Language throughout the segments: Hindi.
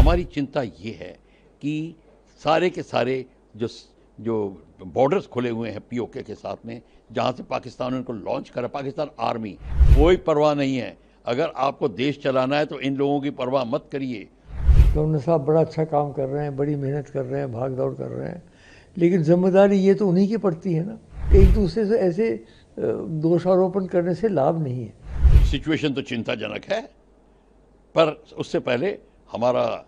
हमारी चिंता ये है कि सारे के सारे जो जो बॉर्डर्स खुले हुए हैं पीओके के साथ में, जहाँ से पाकिस्तान ने उनको लॉन्च करा, पाकिस्तान आर्मी कोई परवाह नहीं है। अगर आपको देश चलाना है तो इन लोगों की परवाह मत करिए। गवर्नर साहब बड़ा अच्छा काम कर रहे हैं, बड़ी मेहनत कर रहे हैं, भाग दौड़ कर रहे हैं, लेकिन जिम्मेदारी ये तो उन्हीं की पड़ती है ना। एक दूसरे से ऐसे दोषारोपण करने से लाभ नहीं है। सिचुएशन तो चिंताजनक है, पर उससे पहले हमारा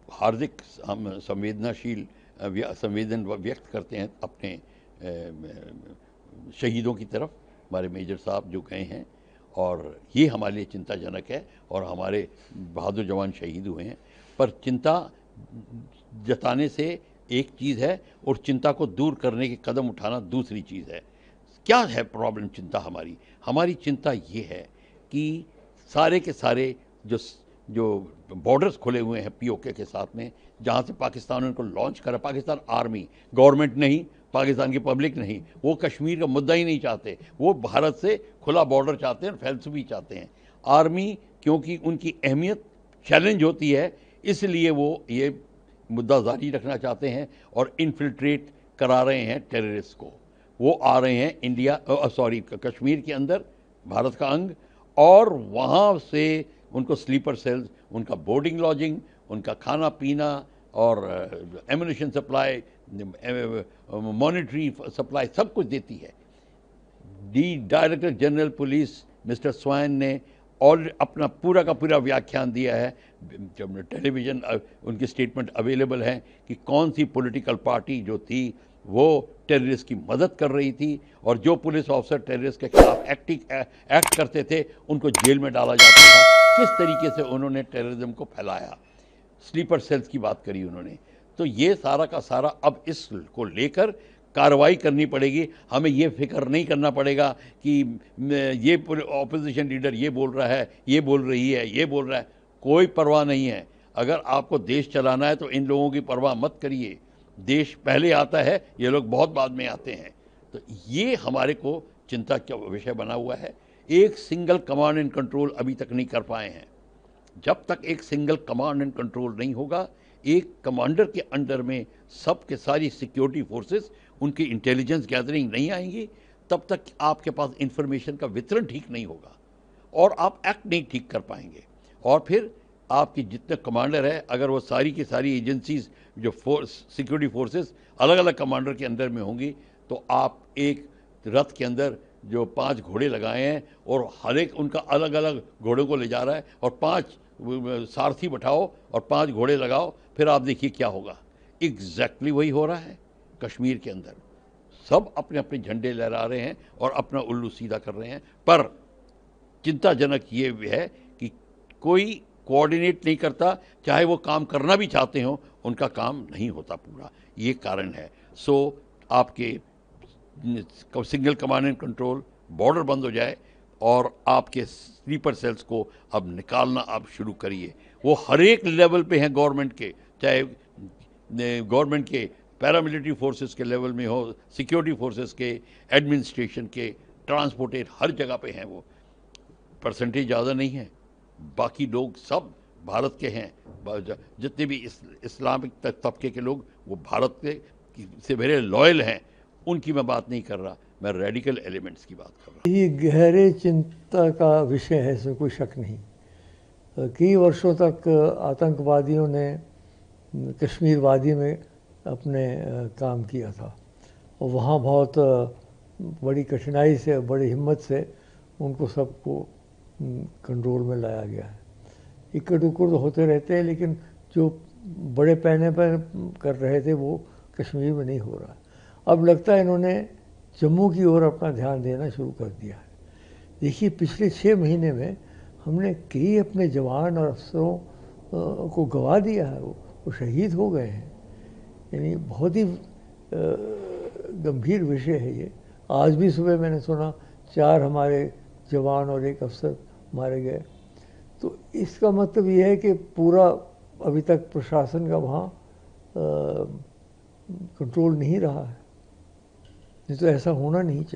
हार्दिक हम संवेदन व्यक्त करते हैं अपने शहीदों की तरफ। हमारे मेजर साहब जो गए हैं, और ये हमारे लिए चिंताजनक है, और हमारे बहादुर जवान शहीद हुए हैं। पर चिंता जताने से एक चीज़ है और चिंता को दूर करने के कदम उठाना दूसरी चीज़ है। क्या है प्रॉब्लम? हमारी चिंता ये है कि सारे के सारे जो बॉर्डर्स खुले हुए हैं पीओके के साथ में, जहाँ से पाकिस्तान ने उनको लॉन्च करा, पाकिस्तान आर्मी, गवर्नमेंट नहीं, पाकिस्तान की पब्लिक नहीं, वो कश्मीर का मुद्दा ही नहीं चाहते। वो भारत से खुला बॉर्डर चाहते हैं और फैलसूफी चाहते हैं। आर्मी, क्योंकि उनकी अहमियत चैलेंज होती है, इसलिए वो ये मुद्दा जारी रखना चाहते हैं और इन्फिल्ट्रेट करा रहे हैं टेररिस्ट को। वो आ रहे हैं कश्मीर के अंदर, भारत का अंग, और वहाँ से उनको स्लीपर सेल्स, उनका बोर्डिंग लॉजिंग, उनका खाना पीना और एम्युनिशन सप्लाई, मॉनिटरी सप्लाई सब कुछ देती है। Director general police mister swan ने और अपना पूरा का पूरा व्याख्यान दिया है। टेलीविज़न उनकी स्टेटमेंट अवेलेबल है कि कौन सी पॉलिटिकल पार्टी जो थी वो टेररिस्ट की मदद कर रही थी, और जो पुलिस ऑफिसर टेररिस्ट के खिलाफ एक्ट करते थे उनको जेल में डाला जाता था। किस तरीके से उन्होंने टेररिज्म को फैलाया, स्लीपर सेल्स की बात करी उन्होंने। तो ये सारा का सारा अब इसको लेकर कार्रवाई करनी पड़ेगी। हमें ये फिक्र नहीं करना पड़ेगा कि ये ऑपोजिशन लीडर ये बोल रहा है, ये बोल रही है, ये बोल रहा है। कोई परवाह नहीं है। अगर आपको देश चलाना है तो इन लोगों की परवाह मत करिए। देश पहले आता है, ये लोग बहुत बाद में आते हैं। तो ये हमारे को चिंता का विषय बना हुआ है। एक सिंगल कमांड एंड कंट्रोल अभी तक नहीं कर पाए हैं। जब तक एक सिंगल कमांड एंड कंट्रोल नहीं होगा, एक कमांडर के अंडर में सब के सारी सिक्योरिटी फोर्सेस, उनकी इंटेलिजेंस गैदरिंग नहीं आएंगी, तब तक आपके पास इंफॉर्मेशन का वितरण ठीक नहीं होगा और आप एक्ट नहीं ठीक कर पाएंगे। और फिर आपके जितने कमांडर है, अगर वो सारी की सारी एजेंसीज जो सिक्योरिटी फोर्सेस अलग अलग कमांडर के अंदर में होंगी, तो आप एक रथ के अंदर जो 5 घोड़े लगाए हैं और हर एक उनका अलग अलग घोड़ों को ले जा रहा है, और 5 सारथी बैठाओ और 5 घोड़े लगाओ, फिर आप देखिए क्या होगा। एग्जैक्टली वही हो रहा है कश्मीर के अंदर। सब अपने अपने झंडे लहरा रहे हैं और अपना उल्लू सीधा कर रहे हैं। पर चिंताजनक ये है कि कोई कोऑर्डिनेट नहीं करता, चाहे वो काम करना भी चाहते हो, उनका काम नहीं होता पूरा। ये कारण है। सो आपके single command and control, border बंद हो जाए, और आपके स्लीपर सेल्स को अब निकालना आप शुरू करिए। वो हर एक लेवल पे हैं गवर्नमेंट के, चाहे गवर्नमेंट के पैरामिलिट्री फोर्सेस के लेवल में हो, सिक्योरिटी फोर्सेस के, एडमिनिस्ट्रेशन के, ट्रांसपोर्टेट, हर जगह पे हैं। वो परसेंटेज ज़्यादा नहीं है, बाकी लोग सब भारत के हैं। जितने भी इस्लामिक तबके के लोग, वो भारत के से मेरे लॉयल हैं। उनकी मैं बात नहीं कर रहा, मैं रेडिकल एलिमेंट्स की बात कर रहा हूँ। ये गहरे चिंता का विषय है, इसमें कोई शक नहीं। कई वर्षों तक आतंकवादियों ने कश्मीर वादी में अपने काम किया था, और वहाँ बहुत बड़ी कठिनाई से, बड़ी हिम्मत से उनको सबको कंट्रोल में लाया गया है। इक्कड़ उक्कड़ तो होते रहते हैं, लेकिन जो बड़े पैने पर कर रहे थे वो कश्मीर में नहीं हो रहा। अब लगता है इन्होंने जम्मू की ओर अपना ध्यान देना शुरू कर दिया है। देखिए, पिछले 6 महीने में हमने कई अपने जवान और अफसरों को गंवा दिया है। वो शहीद हो गए हैं। यानी बहुत ही गंभीर विषय है ये। आज भी सुबह मैंने सुना 4 हमारे जवान और 1 अफसर मारे गए। तो इसका मतलब ये है कि पूरा अभी तक प्रशासन का वहाँ कंट्रोल नहीं रहा है। नहीं तो ऐसा होना नहीं चाहिए।